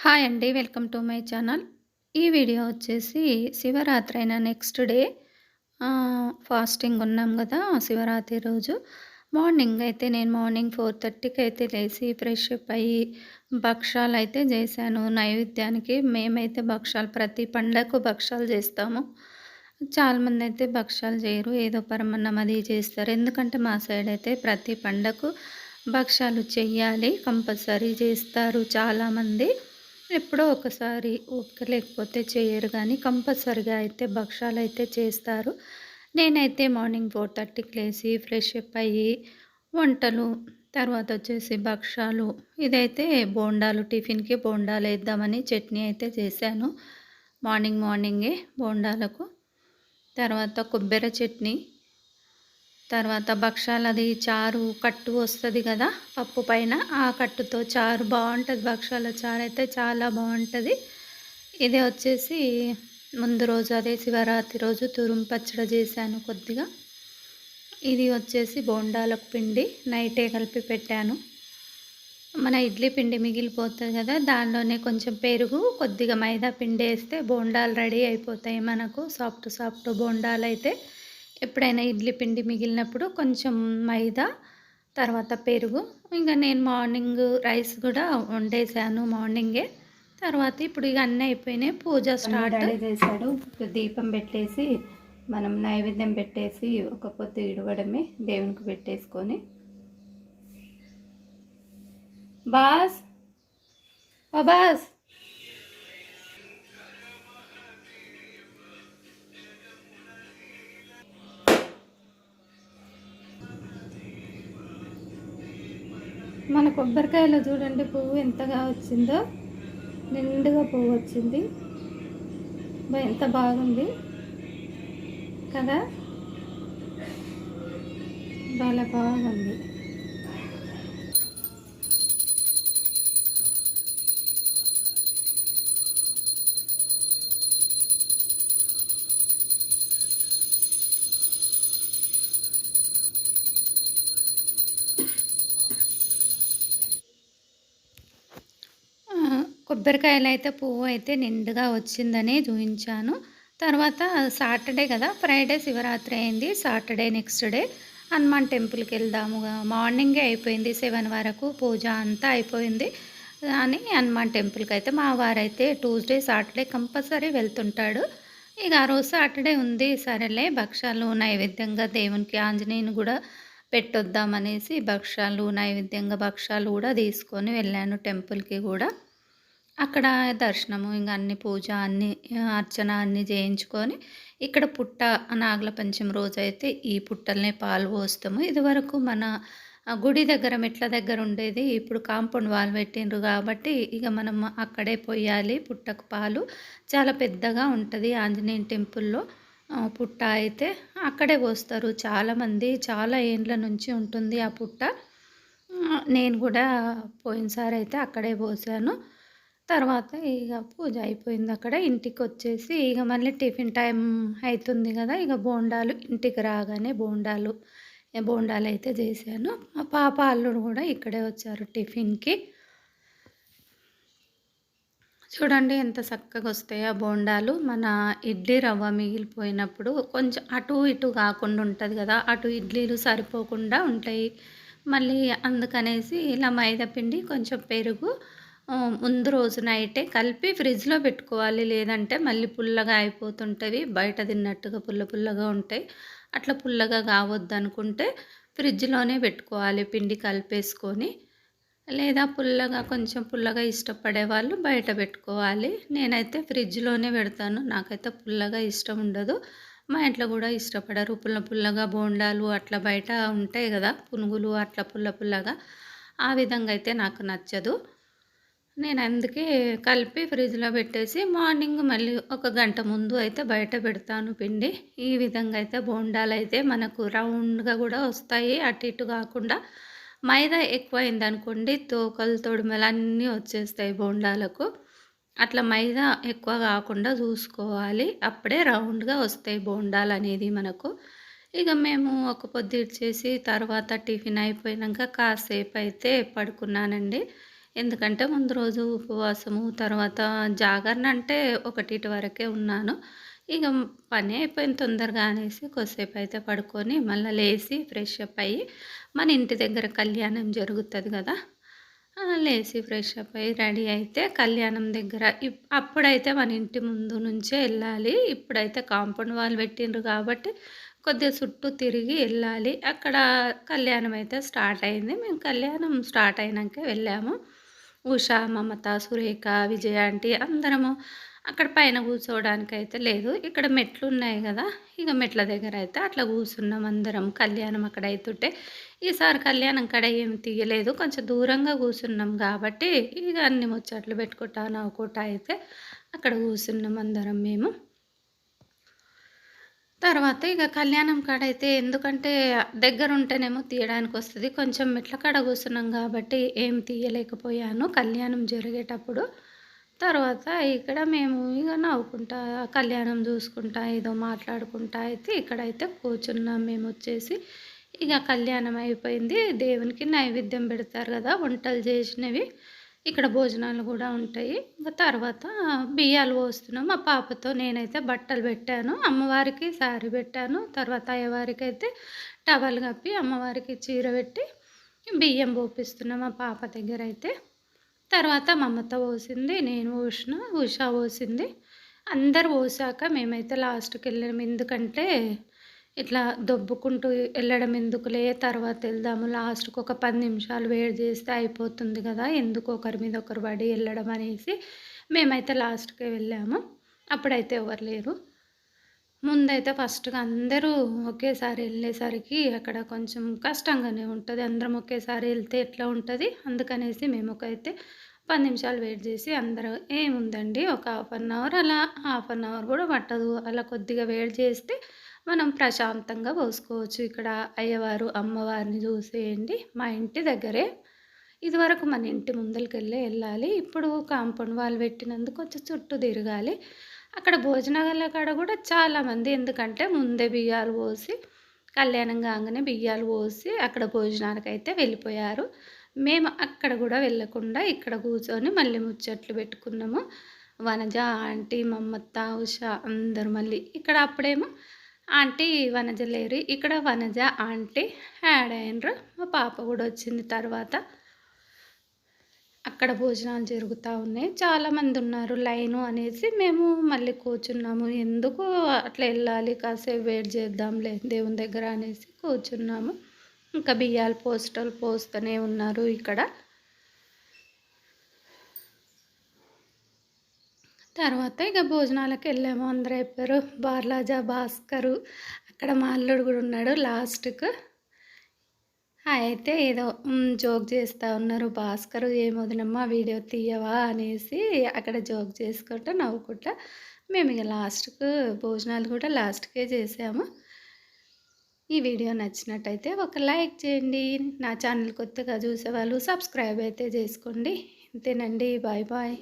Hi అండి. Welcome to my channel. ఈ video వచ్చేసి శివరాత్రి అయిన నెక్స్ట్ డే ఫాస్టింగ్ ఉన్నాం గదా! శివరాత్రి రోజు మార్నింగ్ అయితే నేను మార్నింగ్ 4:30కి అయితే లేసి ఫ్రెష్ అప్ అయ్యి భక్షాలైతే చేశాను నైవేద్యానికి. మేమైతే భక్షాలు ప్రతి పండగకు భక్షాలు చేస్తాము. చాలామందైతే భక్షాలు చేయరు. ఏదో పరమన్నం అది చేస్తారు. ఎందుకంటే మా సైడ్ అయితే ప్రతి పండగకు భక్షాలు చెయ్యాలి. కంపల్సరీ చేస్తారు చాలామంది. ఎప్పుడో ఒకసారి ఓపిక లేకపోతే చేయరు గానీ, కంపల్సరీగా అయితే భక్షాలైతే చేస్తారు. నేనైతే మార్నింగ్ 4:30కి లేసి ఫ్రెష్ అప్ అయ్యి, వంటలు, తర్వాతొచ్చేసి భక్షాలు, ఇదైతే బోండాలు టిఫిన్‌కి బోండాలేద్దామని చట్నీ అయితే చేశాను. మార్నింగే బోండాలకు. తర్వాత కొబ్బరి చట్నీ, తర్వాత భక్షాలది చారు కట్టు వస్తది గదా! పప్పు పైన ఆ కట్టుతో చారు బావుంటది. భక్షాల చారైతే చాలా బావుంటది. ఇది వచ్చేసి ముందు రోజు అదే శివరాత్రి రోజు తురుము పచ్చడి చేశాను కొద్దిగా. ఇది వచ్చేసి బోండాలకు పిండి నైటే కలిపి పెట్టాను. మన ఇడ్లీ పిండి మిగిలిపోతది గదా! దానిలోనే కొంచెం పెరుగు, కొద్దిగా మైదా పిండేస్తే బోండాలు రెడీ అయిపోతాయి మనకు. సాఫ్ట్ బోండాలైతే. ఎప్పుడైనా ఇడ్లీ పిండి మిగిలినప్పుడు కొంచెం మైదా, తర్వాత పెరుగు. ఇంక నేను మార్నింగ్ రైస్ కూడా వండేసాను మార్నింగే. తర్వాత ఇప్పుడు ఇక అన్నీ అయిపోయినాయి. పూజ స్టార్ట్. రెడీ చేశాడు. దీపం పెట్టేసి మనం నైవేద్యం పెట్టేసి ఒక పొద్దు ఇడవడమే, దేవునికి పెట్టేసుకొని. బాస్ బాస్ మన కొబ్బరికాయలో చూడండి పువ్వు ఎంతగా వచ్చిందో, నిండుగా పువ్వు వచ్చింది. ఎంత బాగుంది కదా, చాలా బాగుంది. కొబ్బరికాయలు అయితే పువ్వు అయితే నిండుగా వచ్చిందని చూపించాను. తర్వాత సాటర్డే కదా, ఫ్రైడే శివరాత్రి అయింది. సాటర్డే నెక్స్ట్ డే హనుమాన్ టెంపుల్కి వెళ్దాము. మార్నింగే అయిపోయింది, 7 వరకు పూజ అంతా అయిపోయింది అని హనుమాన్ టెంపుల్కి అయితే మా వారైతే ట్యూస్డే సాటర్డే కంపల్సరీ వెళ్తుంటాడు. ఇక ఆ రోజు సాటర్డే ఉంది, సరేలే భక్షాలు నైవేద్యంగా దేవునికి ఆంజనేయుని కూడా పెట్టొద్దామనేసి భక్షాలు నైవేద్యంగా భక్షాలు కూడా తీసుకొని వెళ్ళాను టెంపుల్కి కూడా. అక్కడ దర్శనము ఇంక అన్ని పూజ అన్నీ అర్చన అన్నీ చేయించుకొని ఇక్కడ పుట్ట నాగుల పంచమి రోజైతే ఈ పుట్టలనే పాలు పోస్తాము. ఇదివరకు మన గుడి దగ్గర మెట్ల దగ్గర ఉండేది. ఇప్పుడు కాంపౌండ్ వాల్ పెట్టిండ్రు కాబట్టి ఇక మనం అక్కడే పోయాలి పుట్టకు పాలు. చాలా పెద్దగా ఉంటుంది ఆంజనేయ టెంపుల్లో పుట్ట అయితే అక్కడే పోస్తారు చాలామంది. చాలా ఏండ్ల నుంచి ఉంటుంది ఆ పుట్ట. నేను కూడా పోయినసారి అయితే అక్కడే పోసాను. తర్వాత ఇక పూజ అయిపోయింది అక్కడ. ఇంటికొచ్చేసి ఇక మళ్ళీ టిఫిన్ టైం అవుతుంది కదా, ఇక బోండాలు ఇంటికి రాగానే బోండాలైతే చేశాను. మా పాప అల్లుడు కూడా ఇక్కడే వచ్చారు టిఫిన్‌కి. చూడండి ఎంత చక్కగా వస్తాయో ఆ బోండాలు. మన ఇడ్లీ రవ్వ మిగిలిపోయినప్పుడు కొంచెం అటు ఇటు కాకుండా ఉంటుంది కదా, అటు ఇడ్లీలు సరిపోకుండా ఉంటాయి. మళ్ళీ అందుకనేసి ఇలా మైదా పిండి కొంచెం పెరుగు ముందు రోజు నైటే కలిపి ఫ్రిడ్జ్‌లో పెట్టుకోవాలి. లేదంటే మళ్ళీ పుల్లగా అయిపోతుంటవి. బయట తిన్నట్టుగా పుల్లగా ఉంటాయి. అట్లా పుల్లగా కావద్దనుకుంటే ఫ్రిడ్జ్‌లోనే పెట్టుకోవాలి పిండి కలిపేసుకొని. లేదా కొంచెం పుల్లగా ఇష్టపడే వాళ్ళు బయట పెట్టుకోవాలి. నేనైతే ఫ్రిడ్జ్‌లోనే పెడతాను. నాకైతే పుల్లగా ఇష్టం ఉండదు. మా ఇంట్లో కూడా ఇష్టపడరు. పుల్లగా బోండాలు అట్లా బయట ఉంటాయి కదా, పునుగులు అట్లా పుల్లగా. ఆ విధంగా అయితే నాకు నచ్చదు. నేను అందుకే కలిపి ఫ్రిడ్జ్‌లో పెట్టేసి మార్నింగ్ మళ్ళీ ఒక గంట ముందు అయితే బయట పెడతాను పిండి. ఈ విధంగా అయితే బోండాలైతే మనకు రౌండ్‌గా కూడా వస్తాయి. అటు ఇటు కాకుండా. మైదా ఎక్కువైందనుకోండి తోకలు తొడిమెలు అన్నీ వచ్చేస్తాయి బోండాలకు. అట్లా మైదా ఎక్కువ కాకుండా చూసుకోవాలి. అప్పుడే రౌండ్‌గా వస్తాయి బోండాలనేది మనకు. ఇక మేము ఒక పొద్దు ఇడ్చేసి తర్వాత టిఫిన్ అయిపోయినాక కాసేపు అయితే పడుకున్నానండి. ఎందుకంటే ముందు రోజు ఉపవాసము, తర్వాత జాగరణ అంటే 1 వరకే ఉన్నాను. ఇగ పని అయిపోయింది తొందరగా అనేసి కొద్దిసేపయితే పడుకొని, మళ్ళా లేసి ఫ్రెష్ అప్ అయ్యి, మన ఇంటి దగ్గర కళ్యాణం జరుగుతది గదా! లేసి ఫ్రెష్ అప్ అయ్యి రెడీ అయితే కళ్యాణం దగ్గర అప్పుడైతే మన ఇంటి ముందు నుంచే ఎళ్ళాలి. ఇప్పుడైతే కాంపౌండ్ వాల్ పెట్టిండ్రు కాబట్టి కొద్దిగా చుట్టూ తిరిగి ఎళ్ళాలి. అక్కడ కళ్యాణం అయితే స్టార్ట్ అయింది. మేము కళ్యాణం స్టార్ట్ అయినంకే వెళ్ళాము. ఉష, మమత, సురేఖ, విజయ ఆంటీ అందరము అక్కడ పైన కూర్చోవడానికైతే లేదు. ఇక్కడ మెట్లున్నాయి గదా! ఇక మెట్ల దగ్గరైతే అట్లా కూర్చున్నాం అందరం. కళ్యాణం అక్కడ అయితుంటే, ఈసారి కళ్యాణం కాడ ఏమి తీయలేదు. కొంచెం దూరంగా కూర్చున్నాం గాబట్టి, ఇగ అన్ని ముచ్చట్లు పెట్టుకుంటా, నవ్వుకుంటా అయితే అక్కడ కూర్చున్నాం అందరం మేము. తర్వాత ఇగ కళ్యాణం కాడైతే ఎందుకంటే దగ్గరుంటేనేమో తీయడానికొస్తది. కొంచెం మెట్ల కాడ కూర్చున్నాం గాబట్టి ఏం తీయలేకపోయాను కళ్యాణం జరిగేటప్పుడు. తర్వాత ఇక్కడ మేము ఇగ నవ్వుకుంటా, కళ్యాణం జూసుకుంటా, ఏదో మాట్లాడుకుంటా అయితే ఇక్కడైతే కూర్చున్నాం మేమొచ్చేసి. ఇగ కళ్యాణం అయిపోయింది. దేవునికి నైవేద్యం బెడతారు గదా! వంటలు జేసినవి. ఇక్కడ భోజనాలు గూడా ఉంటాయి. ఇంక తర్వాత బియ్యాలు పోస్తున్నాం. మా పాపతో నేనైతే బట్టలు పెట్టాను. అమ్మవారికి శారీ పెట్టాను. తర్వాత అయ్యవారికైతే టవల్ కప్పి, అమ్మవారికి చీర పెట్టి బియ్యం పోపిస్తున్నాం మా పాప దగ్గరైతే. తర్వాత మా అమ్మతో పోసింది. నేను పోసిన, ఉష పోసింది. అందరూ పోసాక మేమైతే లాస్ట్‌కెళ్ళాం. ఎందుకంటే ఇట్లా దొబ్బుకుంటూ ఎళ్ళడం ఎందుకులే తర్వాత వెళ్దాము. లాస్ట్‌కి ఒక 10 నిమిషాలు వెయిట్ చేస్తే అయిపోతుంది గదా! ఎందుకు ఒకరి మీద ఒకరు పడి ఎళ్ళడం అనేసి మేమైతే లాస్ట్‌కే వెళ్ళాము. అప్పుడైతే ఎవరు లేరు. ముందైతే ఫస్ట్‌గా అందరూ ఒకేసారి ఎళ్ళేసరికి అక్కడ కొంచెం కష్టంగానే ఉంటది. అందరం ఒకేసారి ఎళ్తే ఎట్లా ఉంటది. అందుకనేసి మేమొకైతే 10 నిమిషాలు వెయిట్ చేసి అందరం ఏముందండి ఒక హాఫ్ అన్ అవర్ అలా హాఫ్ అన్ అవర్ గూడా పట్టదు. అలా కొద్దిగా వెయిట్ చేస్తే మనం ప్రశాంతంగా పోసుకోవచ్చు. ఇక్కడ అయ్యవారు, అమ్మవారిని చూసేయండి. మా ఇంటి దగ్గరే. ఇదివరకు మన ఇంటి ముందలకెళ్ళే ఎళ్ళాలి. ఇప్పుడు కాంపౌండ్ వాల్ పెట్టినందుకు కొంచెం చుట్టూ తిరగాలి. అక్కడ భోజనాల కాడ కూడా చాలామంది ఎందుకంటే ముందే బియ్యాలు పోసి, కళ్యాణం కాంగానే బియ్యాలు పోసి అక్కడ భోజనానికైతే వెళ్ళిపోయారు. మేము అక్కడ కూడా వెళ్ళకుండా ఇక్కడ కూర్చొని మళ్ళీ ముచ్చట్లు పెట్టుకున్నాము. వనజ, ఆంటీ, మమ్మత్త, ఉష అందరూ మళ్ళీ ఇక్కడ అప్పుడేమో ఆంటీ, వనజ లేరు. ఇక్కడ వనజ, ఆంటీ యాడ్ అయ్యిండ్రు. మా పాప కూడా వచ్చింది తర్వాత. అక్కడ భోజనాలు జరుగుతా ఉన్నాయి. చాలామంది ఉన్నారు లైను అనేసి మేము మళ్ళీ కూర్చున్నాము. ఎందుకు అట్లా ఎళ్ళాలి కాసేపు వెయిట్ చేద్దాంలే దేవుని దగ్గర అనేసి కూర్చున్నాము. ఇంకా బియ్యాలు పోసేటోళ్ళు పోస్తూనే ఉన్నారు ఇక్కడ. తర్వాత ఇక భోజనాలకెళ్ళాము. అందరూ అయిపోయారు. బార్లాజా, భాస్కరు అక్కడ మా అల్లుడు కూడా ఉన్నాడు లాస్ట్‌కు. అయితే ఏదో జోక్ చేస్తా ఉన్నారు. భాస్కరు "ఏం వదినమ్మా వీడియో తీయవా" అనేసి అక్కడ జోక్ చేసుకుంటా, నవ్వుకుంటా మేమిగ లాస్ట్‌కు భోజనాలు కూడా లాస్ట్‌కే చేసాము. ఈ వీడియో నచ్చినట్టయితే ఒక లైక్ చేయండి. నా ఛానల్ కొత్తగా చూసేవాళ్ళు సబ్స్క్రైబ్ అయితే చేసుకోండి. అంతేనండి. Bye bye.